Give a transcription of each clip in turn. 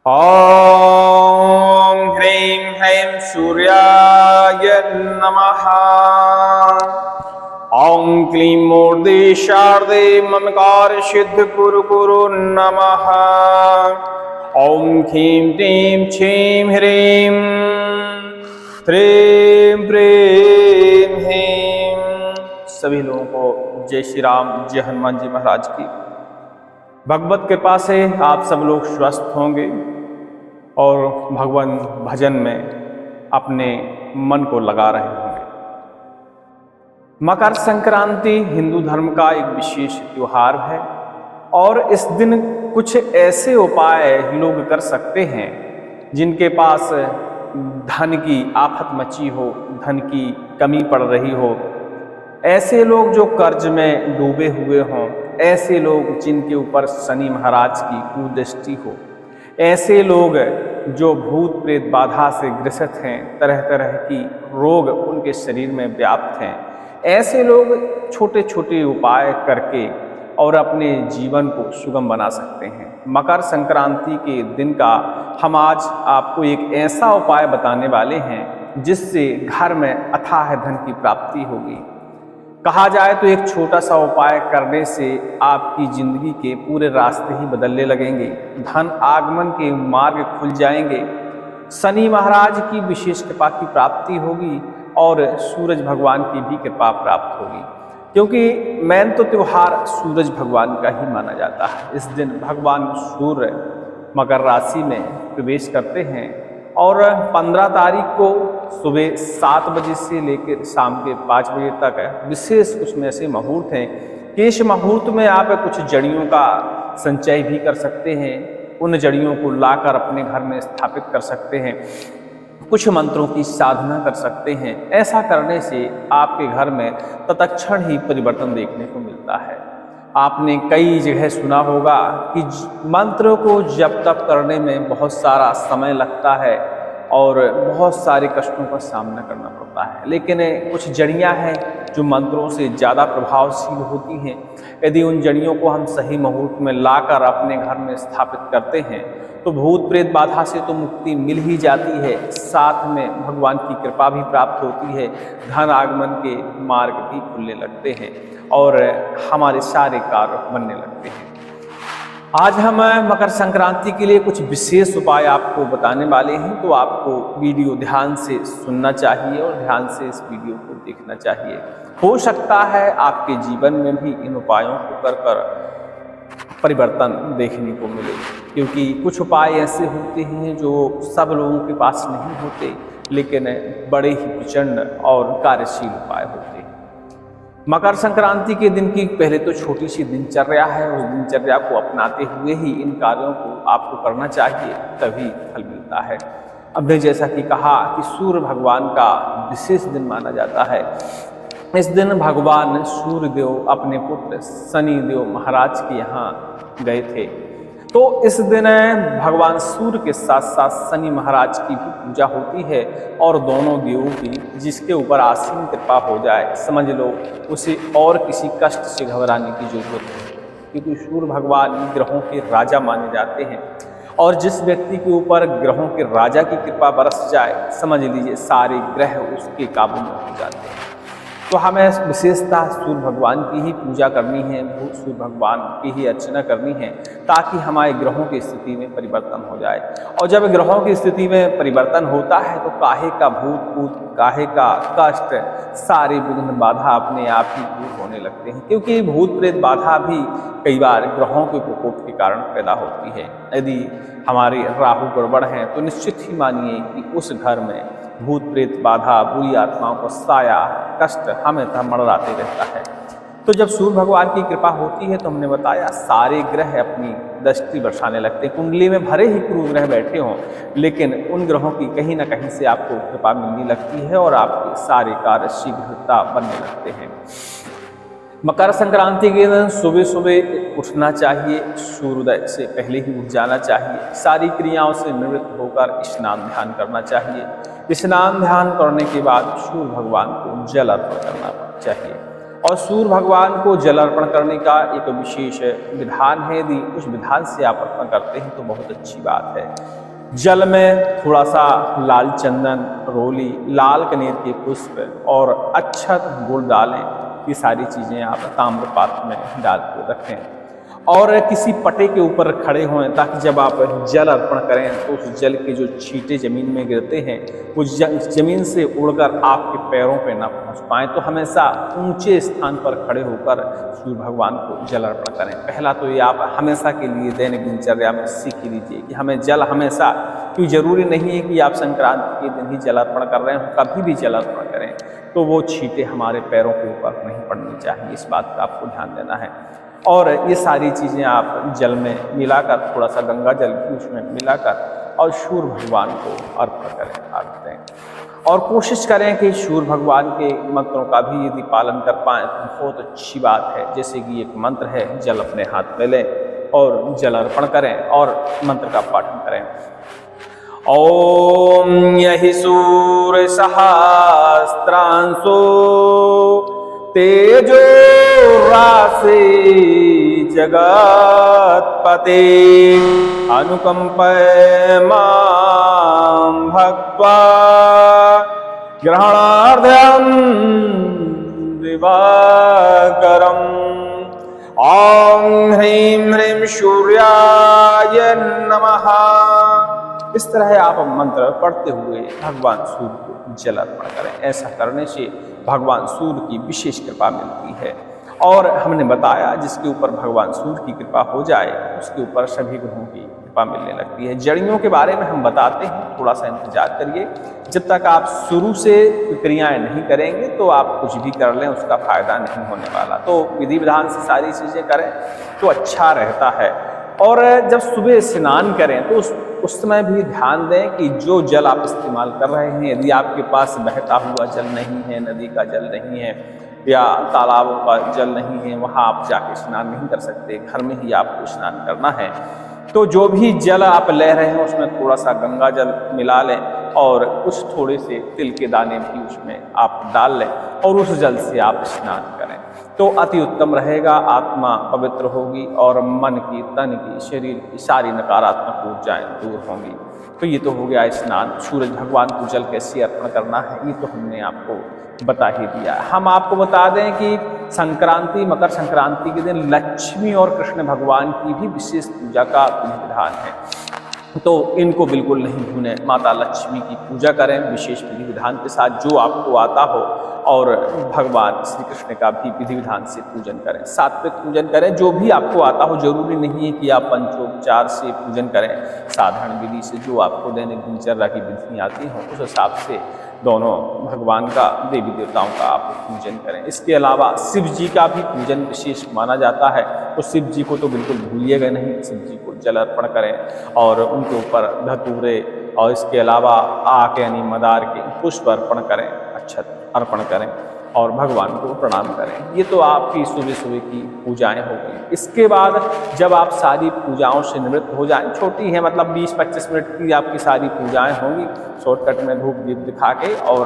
ॐ ह्रीं ह्रीं सूर्याय नमः। ॐ क्लीं मूर्धे शारदे ममकार सिद्ध कुरु नमः। ॐ ह्रीं क्लीं छीं ह्रीं ह्रीं प्रीं ह्रीं। सभी लोगों को जय श्री राम, जय हनुमान जी महाराज की। भगवत कृपा से आप सब लोग स्वस्थ होंगे और भगवान भजन में अपने मन को लगा रहे होंगे। मकर संक्रांति हिंदू धर्म का एक विशेष त्योहार है और इस दिन कुछ ऐसे उपाय लोग कर सकते हैं जिनके पास धन की आफत मची हो, धन की कमी पड़ रही हो, ऐसे लोग जो कर्ज में डूबे हुए हों, ऐसे लोग जिनके ऊपर शनि महाराज की कुदृष्टि हो, ऐसे लोग जो भूत प्रेत बाधा से ग्रसित हैं, तरह तरह की रोग उनके शरीर में व्याप्त हैं, ऐसे लोग छोटे छोटे उपाय करके और अपने जीवन को सुगम बना सकते हैं। मकर संक्रांति के दिन का हम आज आपको एक ऐसा उपाय बताने वाले हैं जिससे घर में अथाह धन की प्राप्ति होगी। कहा जाए तो एक छोटा सा उपाय करने से आपकी जिंदगी के पूरे रास्ते ही बदलने लगेंगे, धन आगमन के मार्ग खुल जाएंगे, शनि महाराज की विशेष कृपा की प्राप्ति होगी और सूरज भगवान की भी कृपा प्राप्त होगी। क्योंकि मेन तो त्योहार सूरज भगवान का ही माना जाता है। इस दिन भगवान सूर्य मकर राशि में प्रवेश करते हैं और 15 तारीख को सुबह 7 बजे से लेकर शाम के 5 बजे तक विशेष कुछ में ऐसे मुहूर्त हैं कि इस मुहूर्त में आप कुछ जड़ियों का संचय भी कर सकते हैं, उन जड़ियों को लाकर अपने घर में स्थापित कर सकते हैं, कुछ मंत्रों की साधना कर सकते हैं। ऐसा करने से आपके घर में तत्क्षण ही परिवर्तन देखने को मिलता है। आपने कई जगह सुना होगा कि मंत्र को जप तप करने में बहुत सारा समय लगता है और बहुत सारे कष्टों का सामना करना पड़ता है, लेकिन कुछ जड़ियां हैं जो मंत्रों से ज़्यादा प्रभावशील होती हैं। यदि उन जड़ियों को हम सही मुहूर्त में लाकर अपने घर में स्थापित करते हैं तो भूत प्रेत बाधा से तो मुक्ति मिल ही जाती है, साथ में भगवान की कृपा भी प्राप्त होती है, धन आगमन के मार्ग भी खुलने लगते हैं और हमारे सारे कार्य बनने लगते हैं। आज हम मकर संक्रांति के लिए कुछ विशेष उपाय आपको बताने वाले हैं, तो आपको वीडियो ध्यान से सुनना चाहिए और ध्यान से इस वीडियो को देखना चाहिए। हो सकता है आपके जीवन में भी इन उपायों को कर परिवर्तन देखने को मिले, क्योंकि कुछ उपाय ऐसे होते हैं जो सब लोगों के पास नहीं होते, लेकिन बड़े ही प्रचंड और कार्यशील उपाय होते हैं। मकर संक्रांति के दिन की पहले तो छोटी सी दिनचर्या है, उस दिनचर्या को अपनाते हुए ही इन कार्यों को आपको करना चाहिए, तभी फल मिलता है। हमने जैसा कि कहा कि सूर्य भगवान का विशेष दिन माना जाता है। इस दिन भगवान सूर्य देव अपने पुत्र शनि देव महाराज के यहाँ गए थे, तो इस दिन भगवान सूर्य के साथ साथ शनि महाराज की भी पूजा होती है और दोनों देवों की जिसके ऊपर आसीन कृपा हो जाए, समझ लो उसे और किसी कष्ट से घबराने की जरूरत नहीं, क्योंकि सूर्य भगवान ग्रहों के राजा माने जाते हैं और जिस व्यक्ति के ऊपर ग्रहों के राजा की कृपा बरस जाए, समझ लीजिए सारे ग्रह उसके काबू में हो जाते हैं। तो हमें विशेषता सूर्य भगवान की ही पूजा करनी है, सूर्य भगवान की ही अर्चना करनी है, ताकि हमारे ग्रहों की स्थिति में परिवर्तन हो जाए। और जब ग्रहों की स्थिति में परिवर्तन होता है तो काहे का भूत काहे का कष्ट, सारे विघ्न बाधा अपने आप ही दूर होने लगते हैं, क्योंकि भूत प्रेत बाधा भी कई बार ग्रहों के प्रकोप के कारण पैदा होती है। यदि हमारे राहु गड़बड़ हैं तो निश्चित ही मानिए कि उस घर में भूत प्रेत बाधा, बुरी आत्माओं को साया कष्ट हमेशा मंडराते रहता है। तो जब सूर्य भगवान की कृपा होती है तो हमने बताया सारे ग्रह अपनी दृष्टि बरसाने लगते हैं। कुंडली में भरे ही क्रूर ग्रह बैठे हों, लेकिन उन ग्रहों की कहीं ना कहीं से आपको कृपा मिलने लगती है और आपके सारे कार्य शीघ्रता बनने लगते हैं। मकर संक्रांति के दिन सुबह सुबह उठना चाहिए, सूर्योदय से पहले ही उठ जाना चाहिए, सारी क्रियाओं से निवृत्त होकर स्नान ध्यान करना चाहिए। स्नान ध्यान करने के बाद सूर्य भगवान को जल अर्पण करना चाहिए और सूर्य भगवान को जल अर्पण करने का एक विशेष विधान है। यदि उस विधान से आप अर्पण करते हैं तो बहुत अच्छी बात है। जल में थोड़ा सा लाल चंदन, रोली, लाल कनेर के पुष्प और अक्षत, गुड़ डालें। ये सारी चीज़ें आप ताम्र पात्र में डाल के रखें और किसी पटे के ऊपर खड़े हों, ताकि जब आप जल अर्पण करें तो उस जल के जो छींटे जमीन में गिरते हैं वो जमीन से उड़कर आपके पैरों पे ना पहुंच पाएँ। तो हमेशा ऊंचे स्थान पर खड़े होकर सूर्य भगवान को जल अर्पण करें। पहला तो ये आप हमेशा के लिए दैनिक दिनचर्या में सीख ही लीजिए कि हमें जल हमेशा, क्योंकि जरूरी नहीं है कि आप संक्रांति के दिन ही जल अर्पण कर रहे हो, कभी भी जल अर्पण करें तो वो छींटे हमारे पैरों के ऊपर नहीं पड़नी चाहिए। इस बात का आपको ध्यान देना है। और ये सारी चीज़ें आप जल में मिलाकर, थोड़ा सा गंगा जल भी उसमें मिलाकर और सूर्य भगवान को अर्पण करें, अर्घ दें। और कोशिश करें कि सूर्य भगवान के मंत्रों का भी यदि पालन कर पाएँ तो बहुत अच्छी बात है। जैसे कि एक मंत्र है, जल अपने हाथ में लें और जल अर्पण करें और मंत्र का पाठन करें। ओम यहि सूर्य सहस्त्रांशो तेजो राशि जगत्पते अनुकंपय मां भक्त्वा ग्रहणार्थं दिवाकरम्। ओम ह्रीं ह्रीं सूर्याय नमः। इस तरह आप मंत्र पढ़ते हुए भगवान सूर्य को जल अर्पण करें। ऐसा करने से भगवान सूर्य की विशेष कृपा मिलती है। और हमने बताया जिसके ऊपर भगवान सूर्य की कृपा हो जाए उसके ऊपर सभी ग्रहों की कृपा मिलने लगती है। जड़ियों के बारे में हम बताते हैं, थोड़ा सा इंतजार करिए। जब तक आप शुरू से क्रियाएं नहीं करेंगे तो आप कुछ भी कर लें उसका फायदा नहीं होने वाला। तो विधि विधान से सारी चीज़ें करें तो अच्छा रहता है। और जब सुबह स्नान करें तो उस समय भी ध्यान दें कि जो जल आप इस्तेमाल कर रहे हैं, यदि आपके पास बहता हुआ जल नहीं है, नदी का जल नहीं है या तालाबों का जल नहीं है, वहाँ आप जाके स्नान नहीं कर सकते, घर में ही आपको स्नान करना है। तो जो भी जल आप ले रहे हैं उसमें थोड़ा सा गंगा जल मिला लें और कुछ थोड़े से तिल के दाने भी उसमें आप डाल लें और उस जल से आप स्नान करें तो अति उत्तम रहेगा। आत्मा पवित्र होगी और मन की, तन की, शरीर की सारी नकारात्मक ऊर्जाएं दूर होंगी। तो ये तो हो गया स्नान। सूरज भगवान को जल कैसे अर्पण करना है ये तो हमने आपको बता ही दिया। हम आपको बता दें कि संक्रांति, मकर संक्रांति के दिन लक्ष्मी और कृष्ण भगवान की भी विशेष पूजा का विधान है, तो इनको बिल्कुल नहीं भूलें। माता लक्ष्मी की पूजा करें विशेष विधि विधान के साथ जो आपको आता हो, और भगवान श्री कृष्ण का भी विधि विधान से पूजन करें, सात्विक पूजन करें। जो भी आपको आता हो, जरूरी नहीं है कि आप पंचोपचार से पूजन करें, साधारण विधि से जो आपको दैनिक दिनचर्या की विधि आती हो उस हिसाब से दोनों भगवान का, देवी देवताओं का आप पूजन करें। इसके अलावा शिव जी का भी पूजन विशेष माना जाता है, तो शिव जी को तो बिल्कुल भूलिएगा नहीं। शिव जी को जल अर्पण करें और उनके ऊपर धतूरे और इसके अलावा आक यानी मदार के पुष्प अर्पण करें, अक्षत अर्पण करें और भगवान को प्रणाम करें। ये तो आपकी सुबह सुबह की पूजाएं हो गई। इसके बाद जब आप सारी पूजाओं से निवृत्त हो जाएं, छोटी है मतलब 20-25 मिनट की आपकी सारी पूजाएं होंगी, शॉर्टकट में धूप दीप दिखा के, और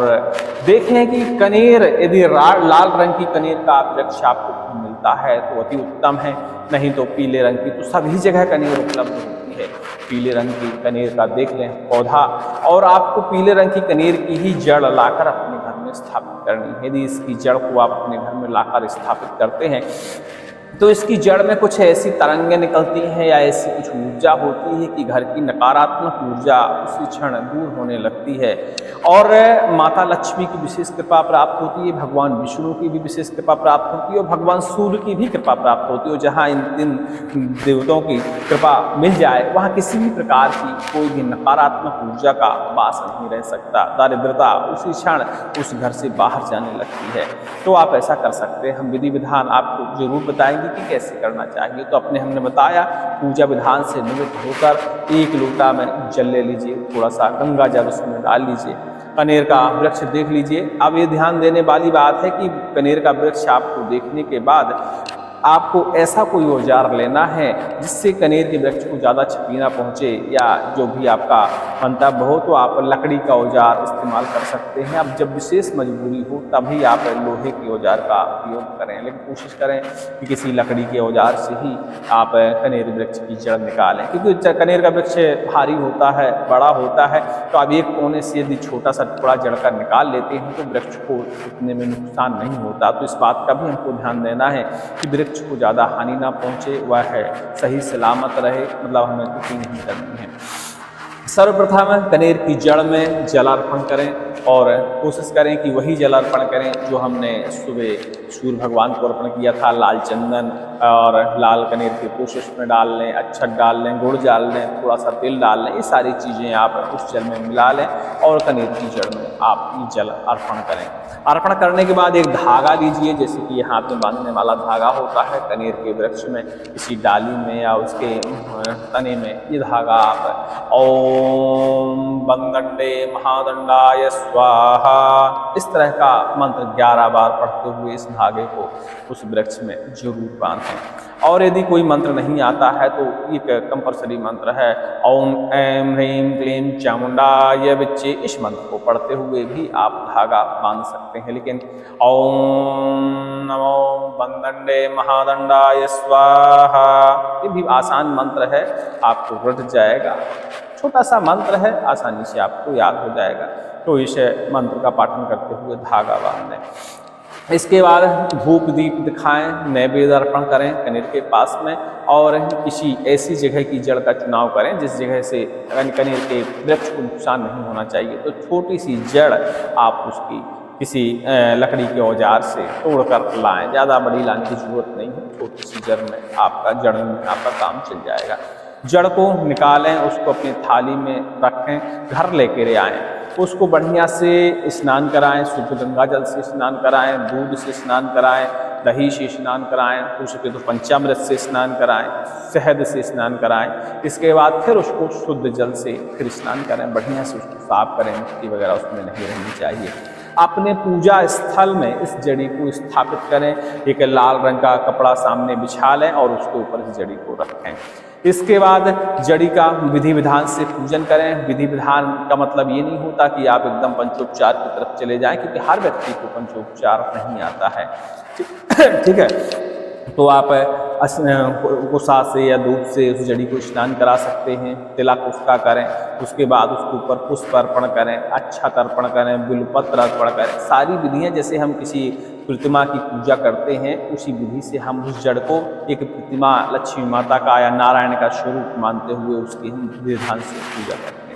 देखें कि कनेर, यदि लाल रंग की कनेर का वृक्ष आपको मिलता है तो अति उत्तम है, नहीं तो पीले रंग की, तो सभी जगह कनेर उपलब्ध होती है। पीले रंग की कनेर का देख लें पौधा, और आपको पीले रंग की कनेर की ही जड़ लाकर अपने घर में स्थापित करनी है। यदि इसकी जड़ को आप अपने घर में लाकर स्थापित करते हैं तो इसकी जड़ में कुछ ऐसी तरंगें निकलती हैं या ऐसी कुछ ऊर्जा होती है कि घर की नकारात्मक ऊर्जा उसी क्षण दूर होने लगती है, और माता लक्ष्मी की विशेष कृपा प्राप्त होती है, भगवान विष्णु की भी विशेष कृपा प्राप्त होती है और भगवान सूर्य की भी कृपा प्राप्त होती है। जहाँ इन तीन देवताओं की कृपा मिल जाए वहाँ किसी भी प्रकार की कोई भी नकारात्मक ऊर्जा का वास नहीं रह सकता, दारिद्रता उसी क्षण उस घर से बाहर जाने लगती है। तो आप ऐसा कर सकते हैं। हम विधि विधान आपको जरूर बताएंगे कि कैसे करना चाहिए। तो अपने हमने बताया, पूजा विधान से निवृत्त होकर एक लोटा में जल ले लीजिए, थोड़ा सा गंगा जल उसमें डाल लीजिए, कनेर का वृक्ष देख लीजिए। अब ये ध्यान देने वाली बात है कि कनेर का वृक्ष आपको देखने के बाद आपको ऐसा कोई औजार लेना है जिससे कनेर के वृक्ष को ज़्यादा क्षति ना पहुँचे, या जो भी आपका मंतव्य हो तो आप लकड़ी का औजार इस्तेमाल कर सकते हैं। अब जब विशेष मजबूरी हो तभी आप लोहे के औजार का उपयोग करें, लेकिन कोशिश करें कि किसी लकड़ी के औजार से ही आप कनेर वृक्ष की जड़ निकालें, क्योंकि कनेर का वृक्ष भारी होता है, बड़ा होता है, तो आप एक कोने से यदि छोटा सा टुकड़ा जड़ का निकाल लेते हैं तो वृक्ष को उतने में नुकसान नहीं होता। तो इस बात का भी हमको ध्यान देना है कि वृक्ष को ज़्यादा हानि ना पहुँचे, वह है सही सलामत रहे, मतलब हमें कुछ नहीं करनी है। सर्वप्रथम कनेर की जड़ में जल अर्पण करें और कोशिश करें कि वही जल अर्पण करें जो हमने सुबह सूर्य भगवान को अर्पण किया था। लाल चंदन और लाल कनेर के पुष्प उसमें डाल लें, अक्षत डाल लें, गुड़ डाल लें, थोड़ा सा तिल डाल लें, ये सारी चीज़ें आप उस जल में मिला लें और कनेर की जड़ में आप ये जल अर्पण करें। अर्पण करने के बाद एक धागा लीजिए, जैसे कि हाथ में बांधने वाला धागा होता है कनेर के वृक्ष में, किसी डाली में या उसके तने में, ये धागा आप ओम वंदंडे महादंडाय स्वाहा इस तरह का मंत्र 11 बार पढ़ते हुए इस धागे को उस वृक्ष में जरूर बांधें। और यदि कोई मंत्र नहीं आता है तो एक कंपल्सरी मंत्र है ओम ऐं ह्रीं क्लीं चामुंडाय विच्चे, इस मंत्र को पढ़ते हुए भी आप धागा बांध सकते हैं। लेकिन ओम नमो वंदंडे महादंडाय स्वाहा ये भी आसान मंत्र है, आपको रट जाएगा, छोटा सा मंत्र है, आसानी से आपको याद हो जाएगा। तो इस मंत्र का पाठन करते हुए धागा बांध दें। इसके बाद धूप दीप दिखाएं, नैवेद्य अर्पण करें कनेर के पास में, और किसी ऐसी जगह की जड़ का चुनाव करें जिस जगह से कनेर के वृक्ष को नुकसान नहीं होना चाहिए। तो छोटी सी जड़ आप उसकी किसी लकड़ी के औजार से तोड़ कर लाएँ, ज़्यादा बड़ी लाने की जरूरत नहीं है, छोटी सी जड़ में आपका जड़ में आपका काम चल जाएगा। जड़ को निकालें, उसको अपनी थाली में रखें, घर लेकर आएँ, उसको बढ़िया से स्नान कराएं, शुद्ध गंगा जल से स्नान कराएं, दूध से स्नान कराएं, दही से स्नान कराएं, हो सके तो पंचामृत से स्नान कराएं, शहद से स्नान कराएं। इसके बाद फिर उसको शुद्ध जल से फिर स्नान करें, बढ़िया से उसको साफ करें, मिट्टी वगैरह उसमें नहीं रहनी चाहिए। अपने पूजा स्थल में इस जड़ी को स्थापित करें, एक लाल रंग का कपड़ा सामने बिछा लें और उसके ऊपर इस जड़ी को रखें। इसके बाद जड़ी का विधि विधान से पूजन करें। विधि विधान का मतलब ये नहीं होता कि आप एकदम पंचोपचार की तरफ चले जाएं, क्योंकि हर व्यक्ति को पंचोपचार नहीं आता है, ठीक है। तो आप गुस्सा से या दूध से उस जड़ी को स्नान करा सकते हैं, तिलक उसका करें, उसके बाद उसके ऊपर पुष्प अर्पण करें, अक्षत अर्पण करें, बिल्वपत्र अर्पण करें। सारी विधियां जैसे हम किसी प्रतिमा की पूजा करते हैं उसी विधि से हम उस जड़ को एक प्रतिमा लक्ष्मी माता का या नारायण का स्वरूप मानते हुए उसकी हम विधान से पूजा करते हैं।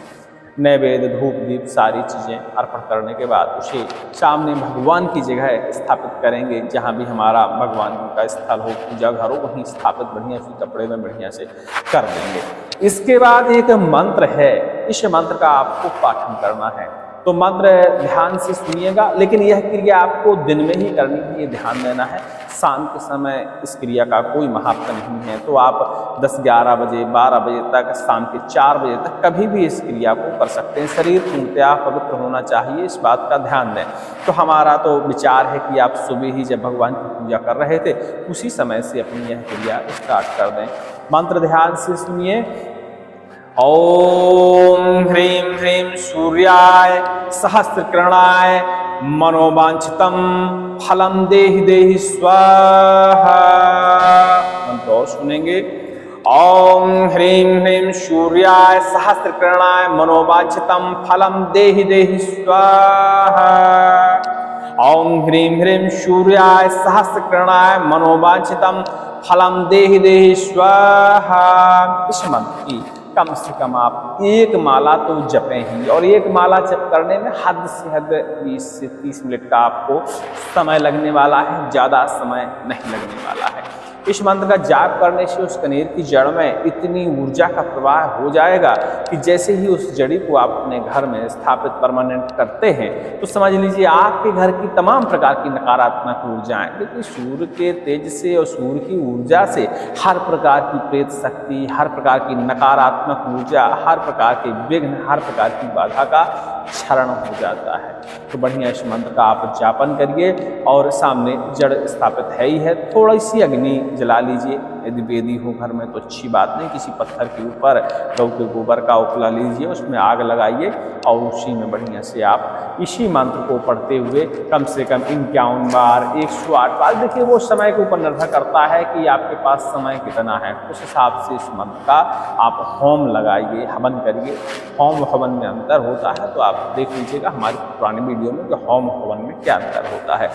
नैवेद्य धूप दीप सारी चीज़ें अर्पण करने के बाद उसे सामने भगवान की जगह स्थापित करेंगे, जहाँ भी हमारा भगवान का स्थल हो, पूजा घर हो, वहीं स्थापित बढ़िया से कपड़े में बढ़िया से कर देंगे। इसके बाद एक मंत्र है, इस मंत्र का आपको पाठन करना है, तो मंत्र ध्यान से सुनिएगा, लेकिन यह क्रिया आपको दिन में ही करनी है, ये ध्यान देना है। शाम के समय इस क्रिया का कोई महत्व नहीं है, तो आप 10-11 बजे 12 बजे तक, शाम के 4 बजे तक कभी भी इस क्रिया को कर सकते हैं। शरीर पूर्णतया पवित्र होना चाहिए, इस बात का ध्यान दें। तो हमारा तो विचार है कि आप सुबह ही जब भगवान की पूजा कर रहे थे उसी समय से अपनी यह क्रिया स्टार्ट कर दें। मंत्र ध्यान से सुनिए। ओम ह्रीं ह्रीं सूर्याय सहस्रकिरणाय मनोवांछितं फलं देहि देहि स्वाहा। मंत्र और सुनेंगे। ओम ह्रीं ह्रीं सूर्याय सहस्रकिरणाय मनोवांछितं फलं देहि देहि स्वाहा। ओम ह्रीं ह्रीं सूर्याय सहस्रकिरणाय मनोवांछितं फलं देहि देहि स्वाहा। इस मंत्र की कम से कम आप एक माला तो जपें ही, और एक माला जप करने में हद से हद 20 से 30 मिनट का आपको समय लगने वाला है, ज़्यादा समय नहीं लगने वाला है। इस मंत्र का जाप करने से उस कनेर की जड़ में इतनी ऊर्जा का प्रवाह हो जाएगा कि जैसे ही उस जड़ी को आप अपने घर में स्थापित परमानेंट करते हैं तो समझ लीजिए आपके घर की तमाम प्रकार की नकारात्मक ऊर्जाएं, क्योंकि सूर्य के तेज से और सूर्य की ऊर्जा से हर प्रकार की प्रेत शक्ति, हर प्रकार की नकारात्मक ऊर्जा, हर प्रकार के विघ्न, हर प्रकार की बाधा का क्षरण हो जाता है। तो बढ़िया इस मंत्र का आप जापन करिए, और सामने जड़ स्थापित है ही है, थोड़ी सी अग्नि जला लीजिए। यदि वेदी हो घर में तो अच्छी बात नहीं, किसी पत्थर के ऊपर गौ के गोबर का उपला लीजिए, उसमें आग लगाइए और उसी में बढ़िया से आप इसी मंत्र को पढ़ते हुए कम से कम 51 बार 108 बार, देखिए वो समय के ऊपर निर्भर करता है कि आपके पास समय कितना है, उस हिसाब से इस मंत्र का आप होम लगाइए, हवन करिए। होम हवन में अंतर होता है तो आप देख लीजिएगा हमारी पुरानी वीडियो में कि होम हवन में क्या अंतर होता है।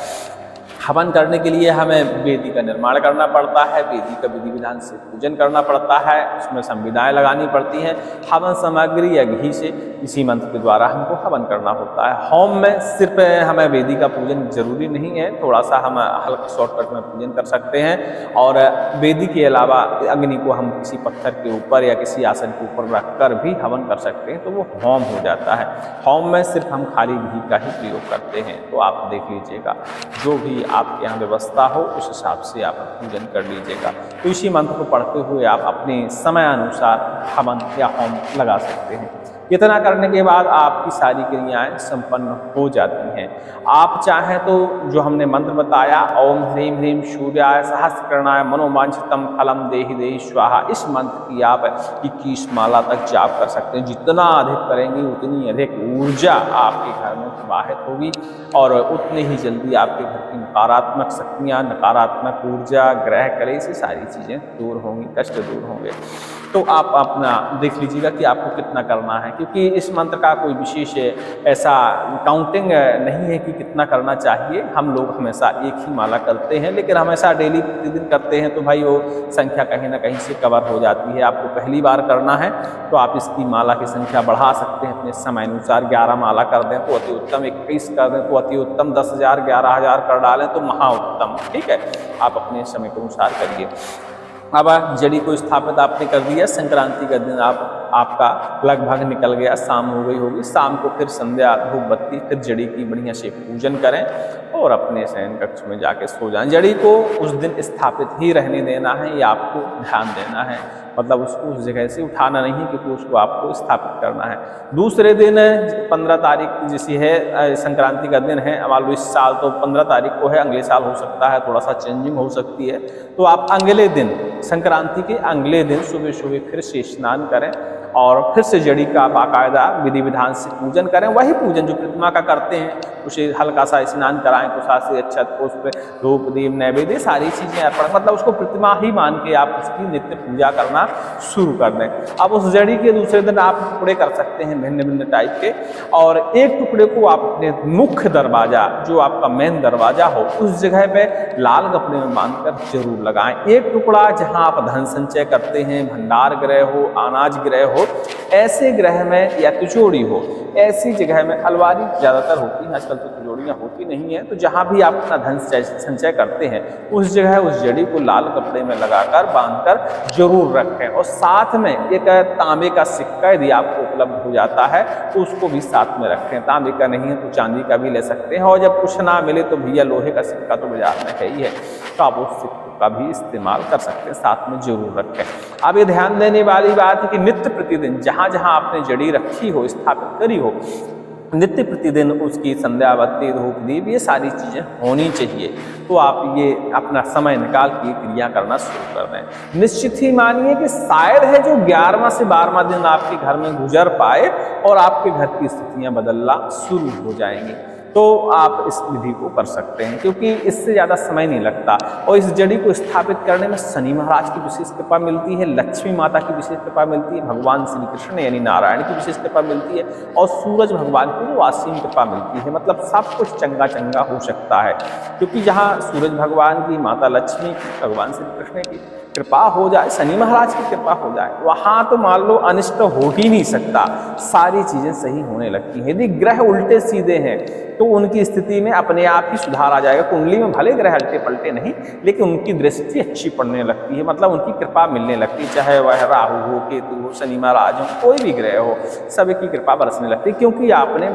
हवन करने के लिए हमें वेदी का निर्माण करना पड़ता है, वेदी का विधि विधान से पूजन करना पड़ता है, उसमें संविधाएं लगानी पड़ती हैं। हवन सामग्री या घी से इसी मंत्र के द्वारा हमको हवन करना होता है। होम में सिर्फ हमें वेदी का पूजन जरूरी नहीं है, थोड़ा सा हम हल्का शॉर्टकट में पूजन कर सकते हैं और वेदी के अलावा अग्नि को हम किसी पत्थर के ऊपर या किसी आसन के ऊपर रखकर भी हवन कर सकते हैं, तो वो होम हो जाता है। होम में सिर्फ हम खाली घी का ही प्रयोग करते हैं। तो आप देख लीजिएगा जो भी आपके यहाँ व्यवस्था हो उस हिसाब से आप पूजन कर लीजिएगा। तो इसी मंत्र को पढ़ते हुए आप अपने समय अनुसार हवन या होम लगा सकते हैं। इतना करने के बाद आपकी सारी क्रियाएं संपन्न हो जाती हैं। आप चाहें तो जो हमने मंत्र बताया, ओम ह्रीं ह्रीं सूर्याय सहस्रकर्णाय मनोवांछितम फलम देहि देहि स्वाहा, इस मंत्र की आप 21 माला तक जाप कर सकते हैं। जितना अधिक करेंगे उतनी अधिक ऊर्जा आपके घर में प्रवाहित होगी और उतनी ही जल्दी आपके घर की नकारात्मक शक्तियाँ, नकारात्मक ऊर्जा, ग्रह कलेश से सारी चीज़ें दूर होंगी, कष्ट दूर होंगे। तो आप अपना देख लीजिएगा कि आपको कितना करना है, क्योंकि इस मंत्र का कोई विशेष ऐसा काउंटिंग नहीं है कि कितना करना चाहिए। हम लोग हमेशा एक ही माला करते हैं, लेकिन हमेशा डेली प्रतिदिन करते हैं तो भाई वो संख्या कहीं ना कहीं से कवर हो जाती है। आपको पहली बार करना है तो आप इसकी माला की संख्या बढ़ा सकते हैं अपने समय अनुसार। 11 माला कर दें तो अति उत्तम, 21 कर दें तो अति उत्तम, 10,000 11,000 कर डालें तो महा उत्तम। ठीक है, आप अपने समय के अनुसार करिए। अब जड़ी को स्थापित आपने कर दिया, संक्रांति का दिन आपका लगभग निकल गया, शाम हो गई होगी। शाम को फिर संध्या धूप बत्ती, फिर जड़ी की बढ़िया से पूजन करें और अपने शयन कक्ष में जाके सो जाएं। जड़ी को उस दिन स्थापित ही रहने देना है, ये आपको ध्यान देना है, मतलब उसको उस जगह से उठाना नहीं, क्योंकि उसको आपको स्थापित करना है। दूसरे दिन 15 तारीख जैसी है संक्रांति का दिन है, मान लो इस साल तो 15 तारीख को है, अगले साल हो सकता है थोड़ा सा चेंजिंग हो सकती है, तो आप अगले दिन संक्रांति के अगले दिन सुबह सुबह फिर से स्नान करें और फिर से जड़ी का बाकायदा विधि विधान से पूजन करें। वही पूजन जो प्रतिमा का करते हैं, उसे हल्का सा स्नान कराएं, कुशा से अक्षत पुष्प धूप दीप नैवेद्य सारी चीज़ें अर्पण, मतलब उसको प्रतिमा ही मान के आप उसकी नित्य पूजा करना शुरू कर दें। अब उस जड़ी के दूसरे दिन आप टुकड़े कर सकते हैं भिन्न भिन्न टाइप के, और एक टुकड़े को आप अपने मुख्य दरवाजा, जो आपका मेन दरवाजा हो, उस जगह पे लाल कपड़े में बांधकर जरूर लगाएं। एक टुकड़ा जहां आप धन संचय करते हैं, भंडार ग्रह हो, अनाज ग्रह हो, ऐसे ग्रह में या तिजोरी हो, ऐसी जगह में, अलमारी ज़्यादातर होती है आजकल, तो तिजोरियाँ होती नहीं है, तो जहाँ भी आप अपना धन संचय करते हैं उस जगह उस जड़ी को लाल कपड़े में लगाकर बांधकर जरूर रखें। और साथ में एक तांबे का सिक्का यदि आपको उपलब्ध हो जाता है तो उसको भी साथ में रखें। तांबे का नहीं है तो चांदी का भी ले सकते हैं, और जब कुछ ना मिले तो भैया लोहे का सिक्का तो बाजार में है ही है, तो आप उस सिक्के का भी इस्तेमाल कर सकते हैं, साथ में जरूर रखें। अब ये ध्यान देने वाली बात है कि नित्य प्रतिदिन जहाँ जहाँ आपने जड़ी रखी हो, स्थापित करी हो, नित्य प्रतिदिन उसकी संध्या बत्ती धूप दीप ये सारी चीज़ें होनी चाहिए। तो आप ये अपना समय निकाल के क्रिया करना शुरू कर दें। निश्चित ही मानिए कि शायद है जो 11वां से 12वां दिन आपके घर में गुजर पाए और आपके घर की स्थितियां बदलना शुरू हो जाएंगी, तो आप इस विधि को कर सकते हैं, क्योंकि इससे ज़्यादा समय नहीं लगता। और इस जड़ी को स्थापित करने में शनि महाराज की विशेष कृपा मिलती है, लक्ष्मी माता की विशेष कृपा मिलती है, भगवान श्री कृष्ण यानी नारायण की विशेष कृपा मिलती है, और सूरज भगवान की जो असीम कृपा मिलती है। मतलब सब कुछ चंगा चंगा हो सकता है, क्योंकि जहाँ सूरज भगवान की, माता लक्ष्मी की, भगवान श्री कृष्ण की कृपा हो जाए, शनि महाराज की कृपा हो जाए, वहाँ तो मान लो अनिष्ट हो ही नहीं सकता, सारी चीज़ें सही होने लगती हैं। यदि ग्रह उल्टे सीधे हैं तो उनकी स्थिति में अपने आप ही सुधार आ जाएगा। कुंडली में भले ग्रह हल्टे पलटे नहीं, लेकिन उनकी दृष्टि अच्छी पड़ने लगती है, मतलब उनकी कृपा मिलने लगती है, चाहे वह राहु हो, केतु हो, शनि महाराज हो, कोई भी ग्रह हो, सभी की कृपा बरसने लगती है, क्योंकि आपने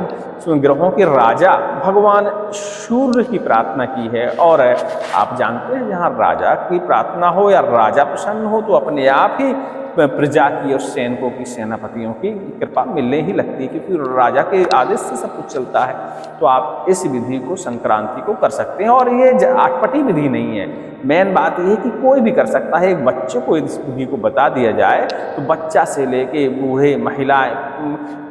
ग्रहों के राजा भगवान सूर्य की प्रार्थना की है। और आप जानते हैं जहाँ राजा की प्रार्थना हो या राजा प्रसन्न हो तो अपने आप ही प्रजा की और सैनिकों की, सेनापतियों की कृपा मिलने ही लगती है, क्योंकि राजा के आदेश से सब कुछ चलता है। तो आप इस विधि को, संक्रांति को कर सकते हैं। और ये अटपटी विधि नहीं है, मेन बात यह है कि कोई भी कर सकता है। एक बच्चे को इस विधि को बता दिया जाए तो बच्चा से लेके बूढ़े, महिलाएं,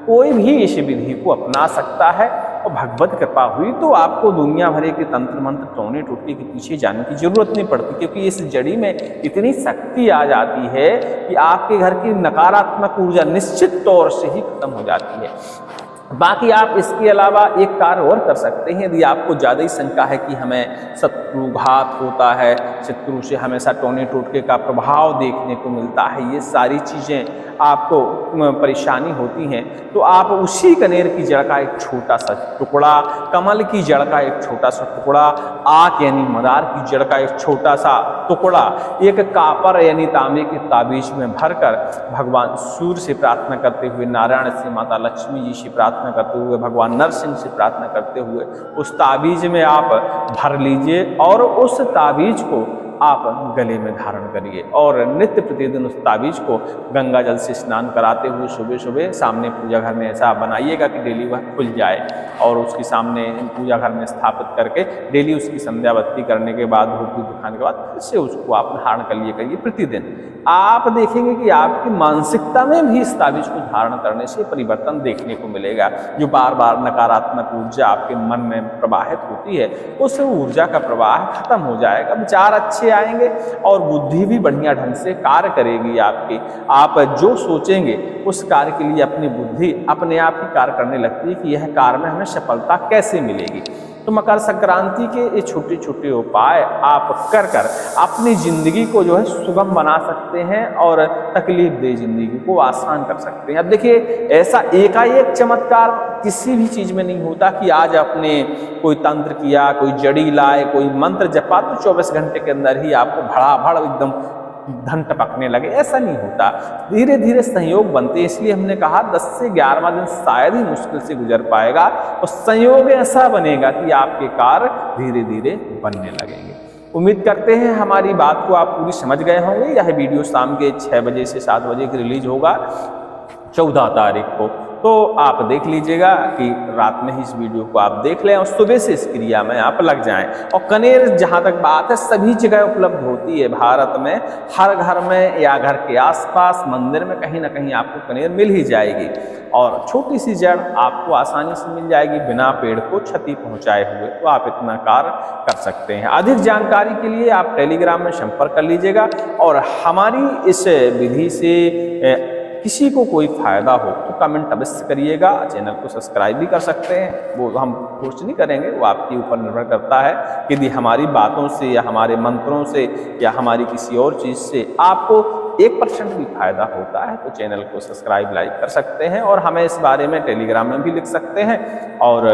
कोई भी इस विधि को अपना सकता है। और भगवत कृपा हुई तो आपको दुनिया भर के तंत्र मंत्र, टोने टोटके के पीछे जाने की जरूरत नहीं पड़ती, क्योंकि इस जड़ी में इतनी शक्ति आ जाती है कि आपके घर की नकारात्मक ऊर्जा निश्चित तौर से ही खत्म हो जाती है। बाकी आप इसके अलावा एक कार्य और कर सकते हैं। यदि आपको ज़्यादा ही शंका है कि हमें शत्रुघात होता है, शत्रु से हमेशा टोने टोटके का प्रभाव देखने को मिलता है, ये सारी चीज़ें आपको परेशानी होती हैं, तो आप उसी कनेर की जड़ का एक छोटा सा टुकड़ा, कमल की जड़ का एक छोटा सा टुकड़ा, आक यानी मदार की जड़ का एक छोटा सा टुकड़ा, एक कापर यानी तांबे के ताबीज में भरकर भगवान सूर्य से प्रार्थना करते हुए, नारायण से, माता लक्ष्मी जी से प्रार्थना करते हुए, भगवान नरसिंह से प्रार्थना करते हुए उस ताबीज में आप भर लीजिए और उस ताबीज को आप गले में धारण करिए। और नित्य प्रतिदिन उस ताबीज को गंगा जल से स्नान कराते हुए सुबह सुबह सामने पूजा घर में ऐसा बनाइएगा कि डेली वह खुल जाए, और उसके सामने पूजा घर में स्थापित करके डेली उसकी संध्या बत्ती करने के बाद, धूप दिखाने के बाद फिर से उसको आप धारण कर लिए करिए प्रतिदिन। आप देखेंगे कि आपकी मानसिकता में भी इस ताबीज को धारण करने से परिवर्तन देखने को मिलेगा। जो बार बार नकारात्मक ऊर्जा आपके मन में प्रवाहित होती है, उस ऊर्जा का प्रवाह खत्म हो जाएगा, विचार अच्छे आएंगे और बुद्धि भी बढ़िया ढंग से कार्य करेगी आपकी। आप जो सोचेंगे उस कार्य के लिए अपनी बुद्धि अपने आप ही कार्य करने लगती है कि यह कार्य में हमें सफलता कैसे मिलेगी। तो मकर संक्रांति के ये छोटे छोटे उपाय आप कर अपनी जिंदगी को जो है सुगम बना सकते हैं और तकलीफ दे जिंदगी को आसान कर सकते हैं। अब देखिए, ऐसा एकाएक चमत्कार किसी भी चीज में नहीं होता कि आज आपने कोई तंत्र किया, कोई जड़ी लाए, कोई मंत्र जपा तो 24 घंटे के अंदर ही आपको भड़ाभड़ एकदम धन टपकने लगे, ऐसा नहीं होता। धीरे धीरे संयोग बनते हैं। इसलिए हमने कहा 10 से 11वां दिन शायद ही मुश्किल से गुजर पाएगा, और संयोग ऐसा बनेगा कि आपके कार्य धीरे धीरे बनने लगेंगे। उम्मीद करते हैं हमारी बात को आप पूरी समझ गए होंगे। यह वीडियो शाम के 6 बजे से 7 बजे की रिलीज होगा 14 तारीख को, तो आप देख लीजिएगा कि रात में ही इस वीडियो को आप देख लें और सुबह से इस क्रिया में आप लग जाएं। और कनेर जहाँ तक बात है सभी जगह उपलब्ध होती है भारत में, हर घर में या घर के आसपास मंदिर में कहीं ना कहीं आपको कनेर मिल ही जाएगी, और छोटी सी जड़ आपको आसानी से मिल जाएगी बिना पेड़ को क्षति पहुंचाए हुए। तो आप इतना कार्य कर सकते हैं। अधिक जानकारी के लिए आप टेलीग्राम में संपर्क कर लीजिएगा, और हमारी इस विधि से किसी को कोई फायदा हो तो कमेंट अवश्य करिएगा। चैनल को सब्सक्राइब भी कर सकते हैं, वो हम फोर्स नहीं करेंगे, वो आपके ऊपर निर्भर करता है। यदि हमारी बातों से या हमारे मंत्रों से या हमारी किसी और चीज़ से आपको 1% भी फायदा होता है तो चैनल को सब्सक्राइब, लाइक कर सकते हैं, और हमें इस बारे में टेलीग्राम में भी लिख सकते हैं और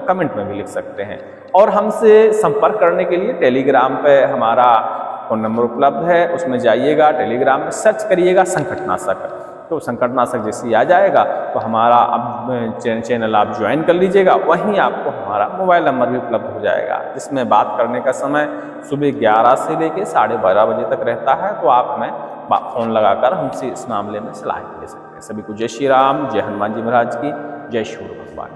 कमेंट में भी लिख सकते हैं। और हमसे संपर्क करने के लिए टेलीग्राम पे हमारा फ़ोन नंबर उपलब्ध है, उसमें जाइएगा, टेलीग्राम में सर्च करिएगा संकटनाशक, तो संकटनाशक जैसे ही आ जाएगा तो हमारा अब चैनल आप ज्वाइन कर लीजिएगा। वहीं आपको हमारा मोबाइल नंबर भी उपलब्ध हो जाएगा, जिसमें बात करने का समय सुबह 11 से लेकर 12:30 बजे तक रहता है। तो आप हमें फ़ोन लगाकर हमसे इस मामले में सलाह ले सकते हैं। सभी को जय श्री राम, जय हनुमान जी महाराज की, जय सूर्य भगवान।